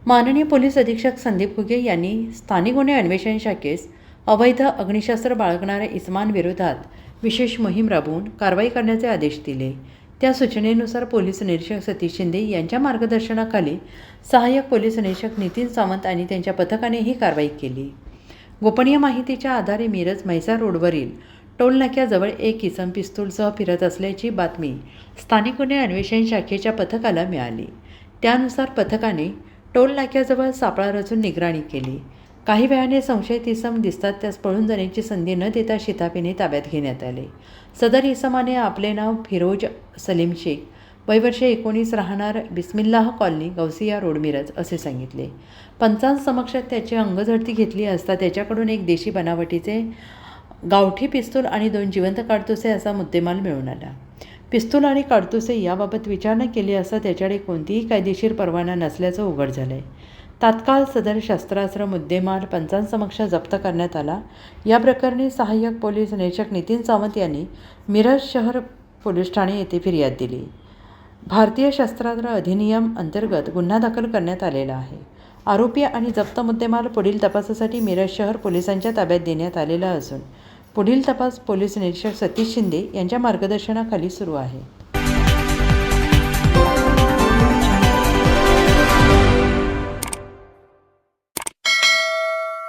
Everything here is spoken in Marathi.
माननीय पोलीस अधीक्षक संदीप घुगे यांनी स्थानिक गुन्हे अन्वेषण शाखेस अवैध अग्निशस्त्र बाळगणाऱ्या इसमांविरोधात विशेष मोहीम राबवून कारवाई करण्याचे आदेश दिले। त्या सूचनेनुसार पोलीस निरीक्षक सतीश शिंदे यांच्या मार्गदर्शनाखाली सहाय्यक पोलीस निरीक्षक नितीन सावंत आणि त्यांच्या पथकाने ही कारवाई केली। गोपनीय माहितीच्या आधारे मिरज म्हैसाळ रोडवरील टोल नाक्याजवळ एक इसम पिस्तूलसह फिरत असल्याची बातमी स्थानिक गुन्हे अन्वेषण शाखेच्या पथकाला मिळाली। त्यानुसार पथकाने टोल नाक्याजवळ सापळा रचून निगराणी केली। काही वेळाने संशयित इसम दिसतात त्यास पळून जाण्याची संधी न देता शिताफीने ताब्यात घेण्यात आले। सदर इसमाने आपले नाव फिरोज सलीम शेख, वय वर्ष 19, राहणार बिस्मिल्लाह कॉलनी, गौसिया रोड, मिरज असे सांगितले। पंचांसमक्ष त्याची अंगझडती घेतली असता त्याच्याकडून एक देशी बनावटीचे गावठी पिस्तूल आणि 2 जिवंत काडतुसे असा मुद्देमाल मिळून आला। पिस्तूल आणि काडतुसे याबाबत विचारणा केली असता त्याच्याकडे कोणतीही कायदेशीर परवाना नसल्याचं उघड झालंय। तात्काळ सदर शस्त्रास्त्र मुद्देमाल पंचांसमक्ष जप्त करण्यात आला। या प्रकरणी सहाय्यक पोलीस निरीक्षक नितीन सावंत यांनी मिरज शहर पोलीस ठाणे येथे फिर्याद दिली। भारतीय शस्त्रास्त्र अधिनियम अंतर्गत गुन्हा दाखल करण्यात आलेला आहे। आरोपी आणि जप्त मुद्देमाल पुढील तपासासाठी मिरज शहर पोलिसांच्या ताब्यात देण्यात आलेला असून पुढील तपास पोलीस निरीक्षक सतीश शिंदे यांच्या मार्गदर्शनाखाली सुरू आहे।